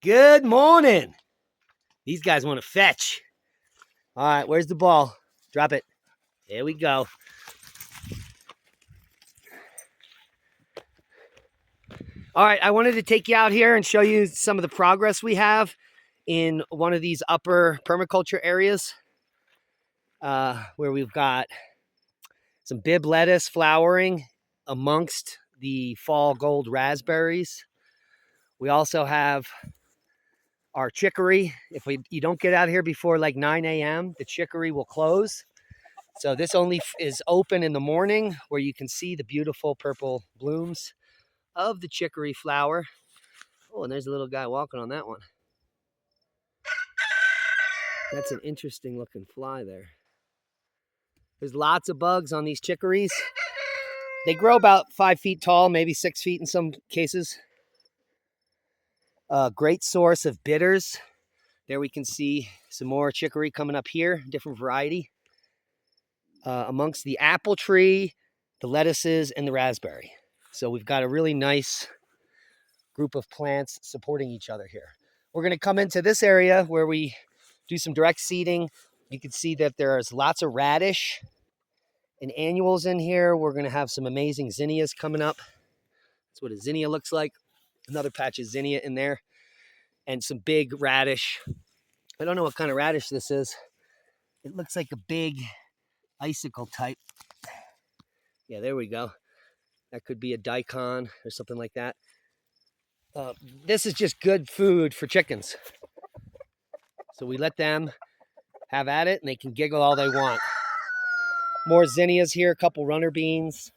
Good morning. These guys want to fetch. All right, where's the ball? Drop it. There we go. All right, I wanted to take you out here and show you some of the progress we have in one of these upper permaculture areas where we've got some bib lettuce flowering amongst the fall gold raspberries. We also have our chicory. If you don't get out here before like 9 a.m., the chicory will close. So this only is open in the morning where you can see the beautiful purple blooms of the chicory flower. Oh, and there's a little guy walking on that one. That's an interesting looking fly there. There's lots of bugs on these chicories. They grow about 5 feet tall, maybe 6 feet in some cases. Great source of bitters. There we can see some more chicory coming up here, different variety. Amongst the apple tree, the lettuces, and the raspberry. So we've got a really nice group of plants supporting each other here. We're going to come into this area where we do some direct seeding. You can see that there's lots of radish and annuals in here. We're going to have some amazing zinnias coming up. That's what a zinnia looks like. Another patch of zinnia in there. And some big radish. I don't know what kind of radish this is. It looks like a big icicle type. Yeah, there we go. That could be a daikon or something like that. This is just good food for chickens. So we let them have at it and they can giggle all they want. More zinnias here, a couple runner beans.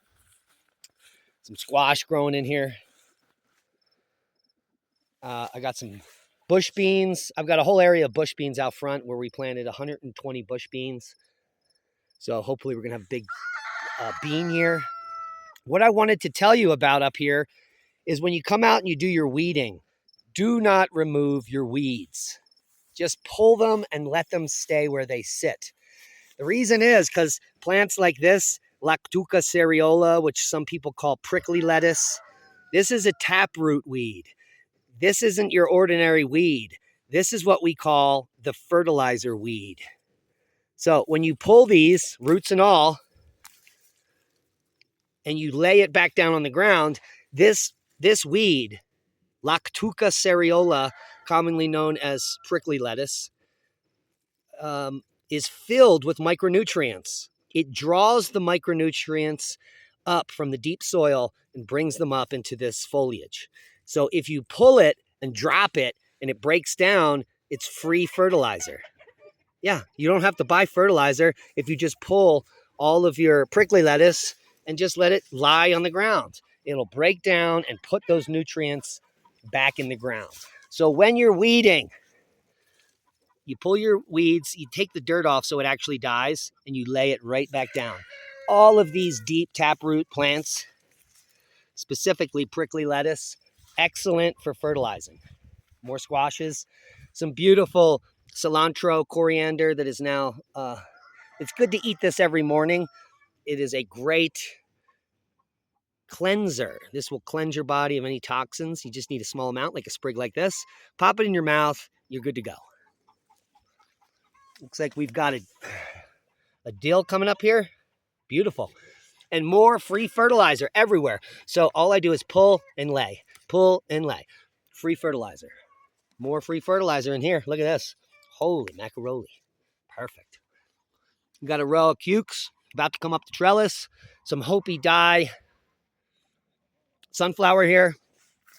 Some squash growing in here. I got some bush beans. I've got a whole area of bush beans out front where we planted 120 bush beans. So hopefully we're going to have a big bean year. What I wanted to tell you about up here is when you come out and you do your weeding, do not remove your weeds. Just pull them and let them stay where they sit. The reason is because plants like this, Lactuca cereola, which some people call prickly lettuce, this is a taproot weed. This isn't your ordinary weed. This is what we call the fertilizer weed. So when you pull these, roots and all, and you lay it back down on the ground, this weed, Lactuca cereola, commonly known as prickly lettuce, is filled with micronutrients. It draws the micronutrients up from the deep soil and brings them up into this foliage. So if you pull it and drop it and it breaks down, it's free fertilizer. Yeah, you don't have to buy fertilizer if you just pull all of your prickly lettuce and just let it lie on the ground. It'll break down and put those nutrients back in the ground. So when you're weeding, you pull your weeds, you take the dirt off so it actually dies, and you lay it right back down. All of these deep taproot plants, specifically prickly lettuce, excellent for fertilizing. More squashes, some beautiful cilantro, coriander that is now, it's good to eat this every morning. It is a great cleanser. This will cleanse your body of any toxins. You just need a small amount, like a sprig like this. Pop it in your mouth, you're good to go. Looks like we've got a dill coming up here. Beautiful. And more free fertilizer everywhere. So all I do is pull and lay. Pull and lay. Free fertilizer. More free fertilizer in here. Look at this. Holy macaroni. Perfect. We've got a row of cukes about to come up the trellis. Some Hopi dye sunflower here.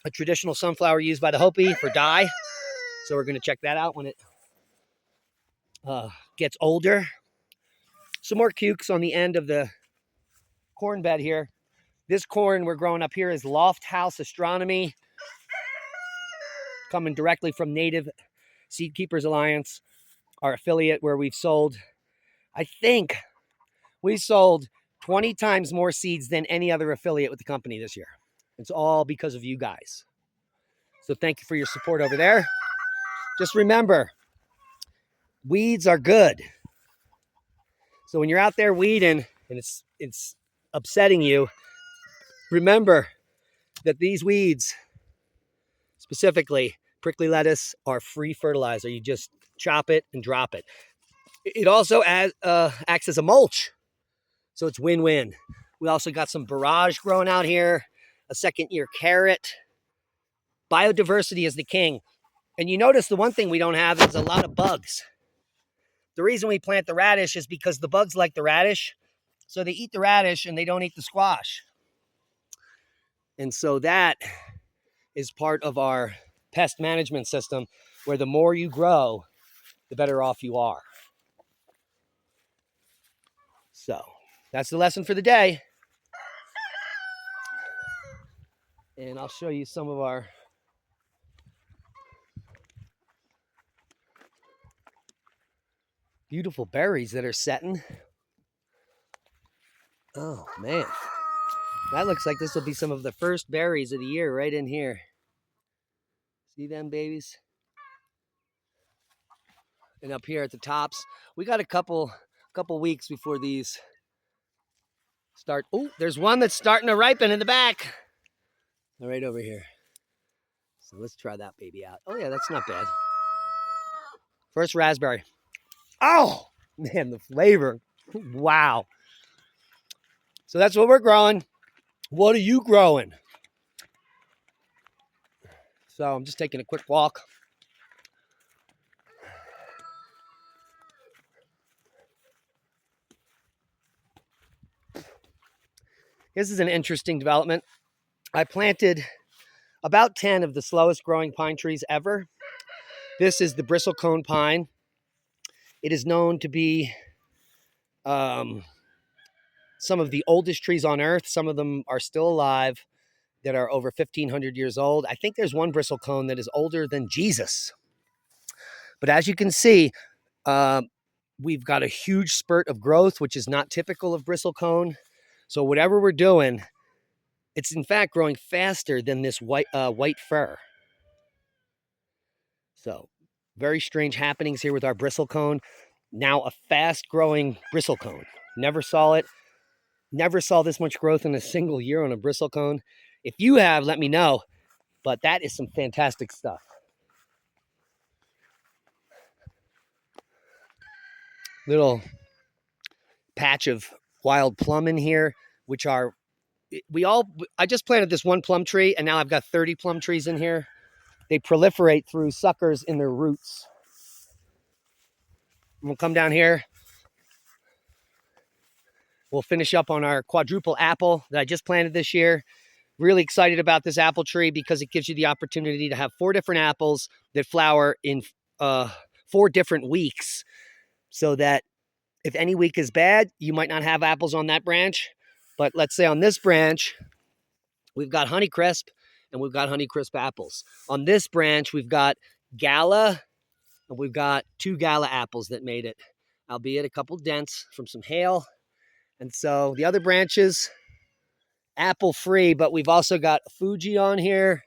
A traditional sunflower used by the Hopi for dye. So we're going to check that out when it gets older. Some more cukes on the end of the corn bed here. This corn we're growing up here is Loft House Astronomy, coming directly from Native Seed Keepers Alliance, our affiliate where we've sold, I think we sold 20 times more seeds than any other affiliate with the company this year. It's all because of you guys. So thank you for your support over there. Just remember, weeds are good. So when you're out there weeding and it's upsetting you, remember that these weeds specifically prickly lettuce are free fertilizer. You just chop it and drop it. It also acts as a mulch, so it's win-win. We also got some barrage growing out here, a second-year carrot. Biodiversity is the king. And you notice the one thing we don't have is a lot of bugs. The reason we plant the radish is because the bugs like the radish, so they eat the radish and they don't eat the squash. And so that is part of our pest management system, where the more you grow, the better off you are. So that's the lesson for the day. And I'll show you some of our beautiful berries that are setting. Oh, man. That looks like this will be some of the first berries of the year right in here. See them babies? And up here at the tops, we got a couple weeks before these start. Oh, there's one that's starting to ripen in the back. Right over here. So let's try that baby out. Oh yeah, that's not bad. First raspberry. Oh, man, the flavor. Wow. So that's what we're growing. What are you growing? So I'm just taking a quick walk. This is an interesting development. I planted about 10 of the slowest growing pine trees ever. This is the bristlecone pine. It is known to be some of the oldest trees on earth. Some of them are still alive that are over 1,500 years old. I think there's one bristlecone that is older than Jesus. But as you can see, we've got a huge spurt of growth, which is not typical of bristlecone. So whatever we're doing, it's in fact growing faster than this white fir. So very strange happenings here with our bristlecone. Now a fast-growing bristlecone. Never saw it. Never saw this much growth in a single year on a bristlecone. If you have, let me know. But that is some fantastic stuff. Little patch of wild plum in here, which are, I just planted this one plum tree, and now I've got 30 plum trees in here. They proliferate through suckers in their roots. We'll come down here. We'll finish up on our quadruple apple that I just planted this year. Really excited about this apple tree because it gives you the opportunity to have 4 different apples that flower in 4 different weeks, so that if any week is bad, you might not have apples on that branch. But let's say on this branch, we've got Honeycrisp and we've got Honeycrisp apples. On this branch, we've got Gala, and we've got 2 Gala apples that made it, albeit a couple dents from some hail. And so the other branches, apple free, but we've also got Fuji on here.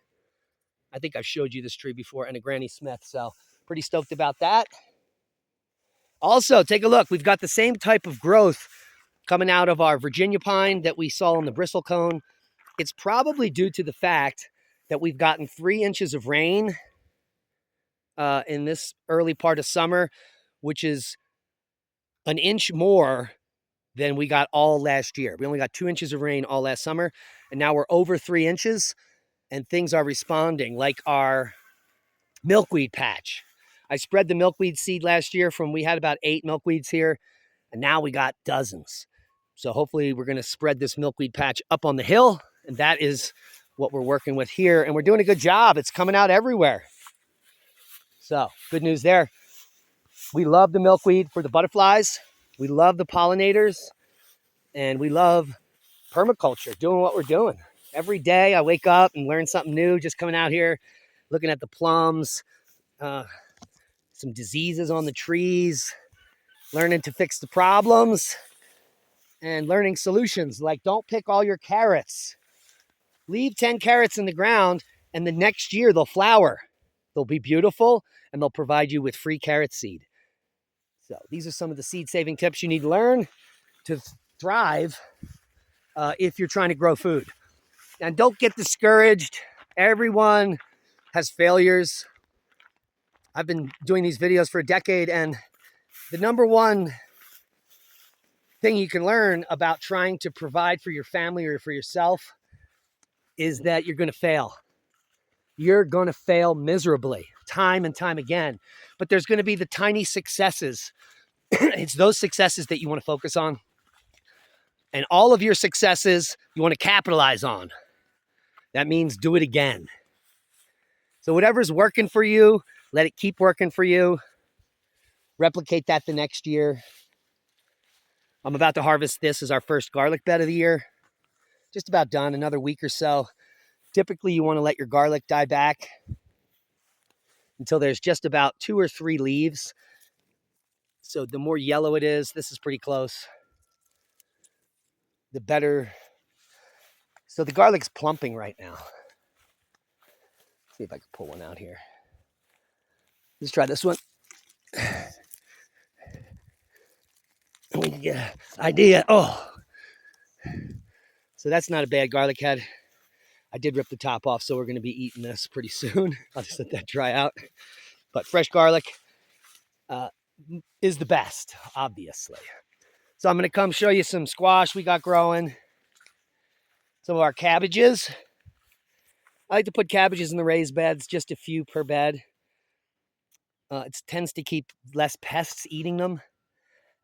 I think I've showed you this tree before, and a Granny Smith. So pretty stoked about that. Also, take a look. We've got the same type of growth coming out of our Virginia pine that we saw on the bristlecone. It's probably due to the fact that we've gotten 3 inches of rain in this early part of summer, which is an inch more than we got all last year. We only got 2 inches of rain all last summer, and now we're over 3 inches, and things are responding, like our milkweed patch. I spread the milkweed seed last year we had about 8 milkweeds here, and now we got dozens. So hopefully we're going to spread this milkweed patch up on the hill, and that is what we're working with here, and we're doing a good job. It's coming out everywhere. So good news there. We love the milkweed for the butterflies. We love the pollinators, and we love permaculture, doing what we're doing. Every day I wake up and learn something new, just coming out here, looking at the plums, some diseases on the trees, learning to fix the problems, and learning solutions. Like, don't pick all your carrots. Leave 10 carrots in the ground, and the next year they'll flower. They'll be beautiful, and they'll provide you with free carrot seed. So these are some of the seed-saving tips you need to learn to thrive if you're trying to grow food. And don't get discouraged. Everyone has failures. I've been doing these videos for a decade, and the number one thing you can learn about trying to provide for your family or for yourself is that you're going to fail. You're going to fail miserably time and time again, but there's going to be the tiny successes. It's those successes that you want to focus on, and all of your successes you want to capitalize on. That means do it again. So whatever's working for you, let it keep working for you. Replicate that the next year. I'm about to harvest this as our first garlic bed of the year. Just about done, another week or so. Typically, you want to let your garlic die back until there's just about 2 or 3 leaves. So the more yellow it is, this is pretty close, the better. So the garlic's plumping right now. Let's see if I can pull one out here. Let's try this one. We can get an idea. Oh, so that's not a bad garlic head. I did rip the top off, so we're going to be eating this pretty soon. I'll just let that dry out. But fresh garlic is the best, obviously. So I'm going to come show you some squash we got growing. Some of our cabbages. I like to put cabbages in the raised beds, just a few per bed. It tends to keep less pests eating them.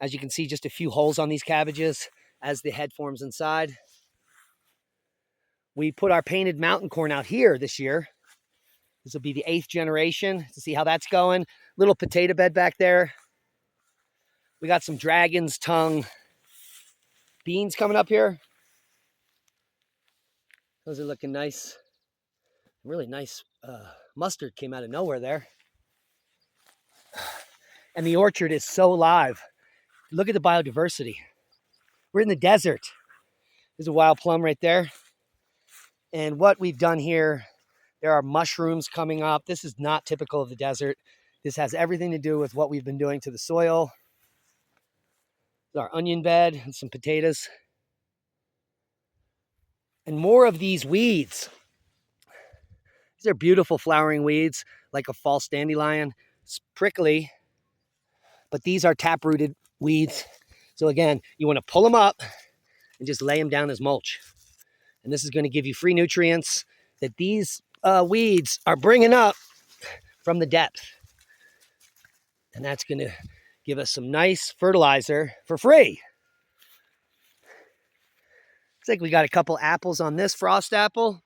As you can see, just a few holes on these cabbages as the head forms inside. We put our painted mountain corn out here this year. This will be the 8th generation to see how that's going. Little potato bed back there. We got some dragon's tongue beans coming up here. Those are looking nice. Really nice mustard came out of nowhere there. And the orchard is so alive. Look at the biodiversity. We're in the desert. There's a wild plum right there. And what we've done here, there are mushrooms coming up. This is not typical of the desert. This has everything to do with what we've been doing to the soil. Our onion bed and some potatoes. And more of these weeds. These are beautiful flowering weeds, like a false dandelion. It's prickly, but these are tap-rooted weeds. So again, you want to pull them up and just lay them down as mulch. And this is going to give you free nutrients that these weeds are bringing up from the depth. And that's going to give us some nice fertilizer for free. Looks like we got a couple apples on this frost apple.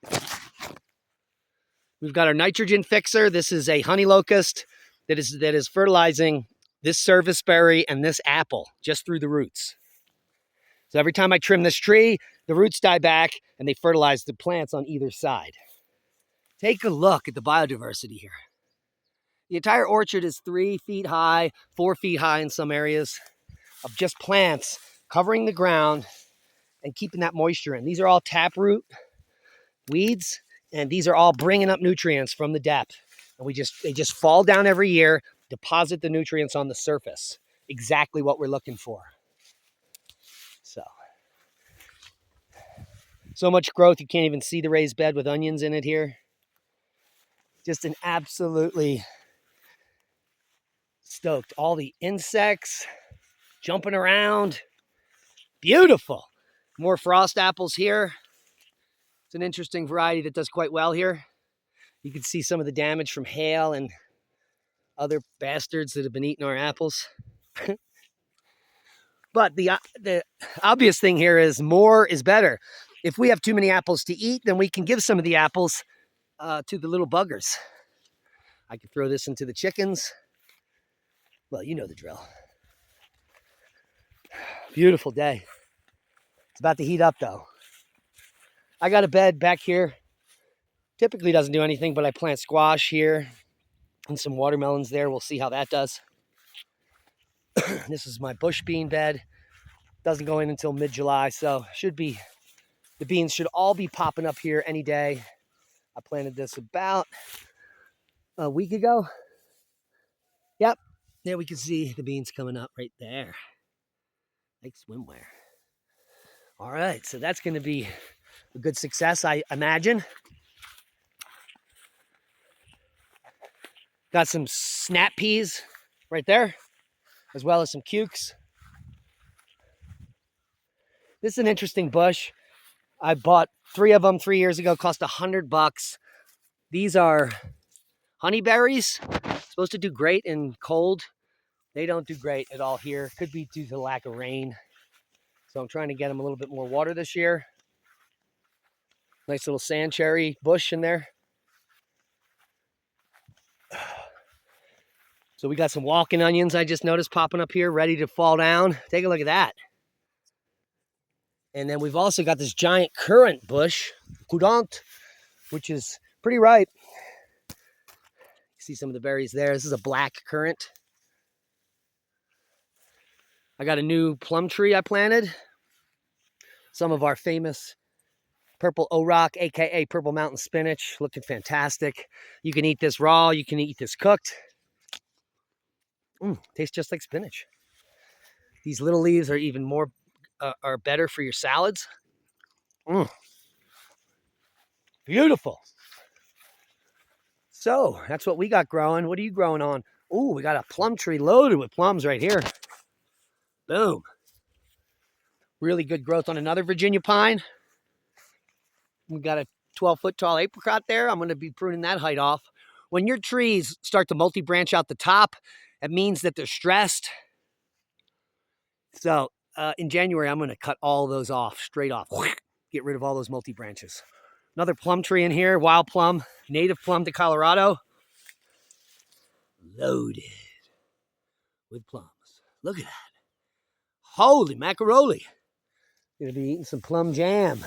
We've got our nitrogen fixer. This is a honey locust that is fertilizing this service berry and this apple just through the roots. So every time I trim this tree, the roots die back and they fertilize the plants on either side. Take a look at the biodiversity here. The entire orchard is 3 feet high, 4 feet high in some areas, of just plants covering the ground and keeping that moisture in. These are all taproot weeds, and these are all bringing up nutrients from the depth. And they just fall down every year, deposit the nutrients on the surface. Exactly what we're looking for. So much growth, you can't even see the raised bed with onions in it here. Just an absolutely stoked. All the insects jumping around. Beautiful. More frost apples here. It's an interesting variety that does quite well here. You can see some of the damage from hail and other bastards that have been eating our apples. But the obvious thing here is more is better. If we have too many apples to eat, then we can give some of the apples to the little buggers. I could throw this into the chickens. Well, you know the drill. Beautiful day. It's about to heat up though. I got a bed back here. Typically doesn't do anything, but I plant squash here and some watermelons there. We'll see how that does. This is my bush bean bed. Doesn't go in until mid-July, so the beans should all be popping up here any day. I planted this about a week ago. Yep, there we can see the beans coming up right there. Like swimwear. All right, so that's going to be a good success, I imagine. Got some snap peas right there, as well as some cukes. This is an interesting bush. I bought 3 of them 3 years ago, cost $100. These are honeyberries, supposed to do great in cold. They don't do great at all here. Could be due to the lack of rain. So I'm trying to get them a little bit more water this year. Nice little sand cherry bush in there. So we got some walking onions I just noticed popping up here, ready to fall down. Take a look at that. And then we've also got this giant currant bush, courant, which is pretty ripe. You see some of the berries there. This is a black currant. I got a new plum tree I planted. Some of our famous purple O-Rock, aka purple mountain spinach, looking fantastic. You can eat this raw, you can eat this cooked. Tastes just like spinach. These little leaves are even more, are better for your salads. Beautiful. So that's what we got growing. What are you growing on? Oh, we got a plum tree loaded with plums right here. Boom. Really good growth on another Virginia pine. We got a 12-foot tall apricot there. I'm going to be pruning that height off. When your trees start to multi-branch out the top, it means that they're stressed. So in January, I'm going to cut all those off, straight off. Get rid of all those multi-branches. Another plum tree in here, wild plum, native plum to Colorado. Loaded with plums. Look at that. Holy macaroni. Gonna be eating some plum jam.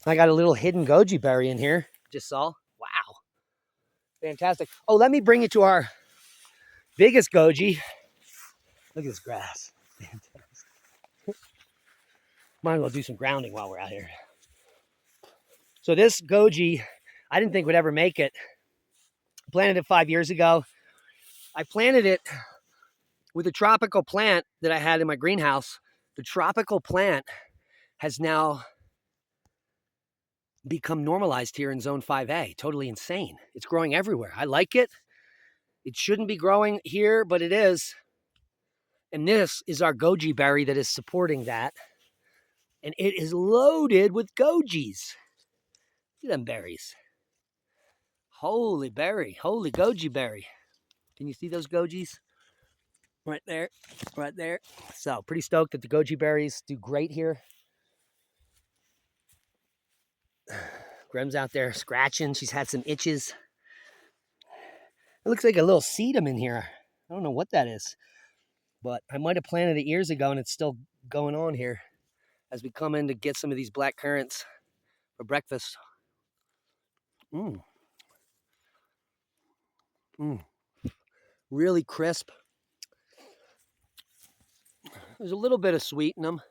I got a little hidden goji berry in here. Just saw. Wow. Fantastic. Oh, let me bring you to our biggest goji. Look at this grass. Fantastic. Might as well do some grounding while we're out here. So this goji, I didn't think would ever make it. I planted it 5 years ago. I planted it with a tropical plant that I had in my greenhouse. The tropical plant has now become normalized here in zone 5A. Totally insane. It's growing everywhere. I like it. It shouldn't be growing here, but it is. And this is our goji berry that is supporting that. And it is loaded with gojis. Look at them berries. Holy berry. Holy goji berry. Can you see those gojis? Right there. Right there. So pretty stoked that the goji berries do great here. Grem's out there scratching. She's had some itches. It looks like a little sedum in here. I don't know what that is. But I might have planted it years ago and it's still going on here as we come in to get some of these black currants for breakfast. Really crisp. There's a little bit of sweet in them.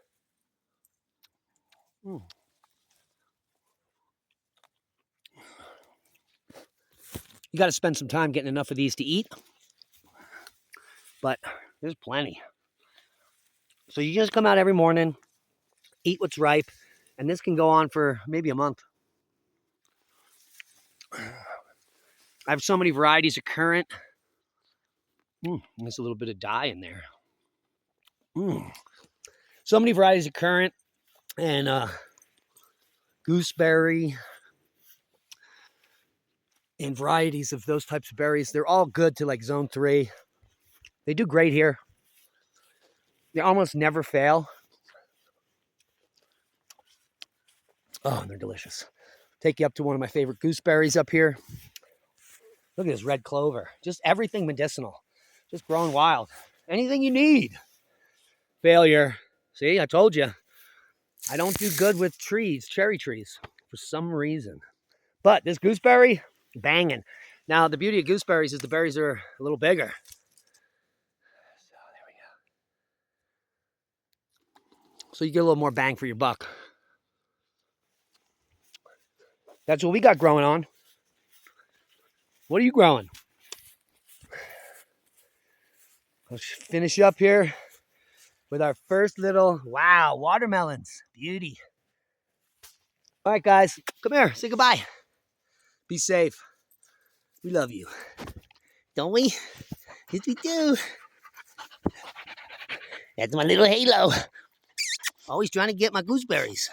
You got to spend some time getting enough of these to eat. But there's plenty. So you just come out every morning, eat what's ripe, and this can go on for maybe a month. I have so many varieties of currant. There's a little bit of dye in there. So many varieties of currant and gooseberry and varieties of those types of berries. They're all good to like zone 3. They do great here. They almost never fail. Oh, they're delicious. Take you up to one of my favorite gooseberries up here. Look at this red clover. Just everything medicinal. Just growing wild. Anything you need. Failure. See, I told you. I don't do good with trees, cherry trees, for some reason. But this gooseberry, banging. Now, the beauty of gooseberries is the berries are a little bigger. So, there we go. So you get a little more bang for your buck. That's what we got growing on. What are you growing? Let's finish up here with our first little, wow, watermelons. Beauty. All right, guys, come here. Say goodbye. Be safe. We love you. Don't we? Yes, we do. That's my little halo. Always trying to get my gooseberries.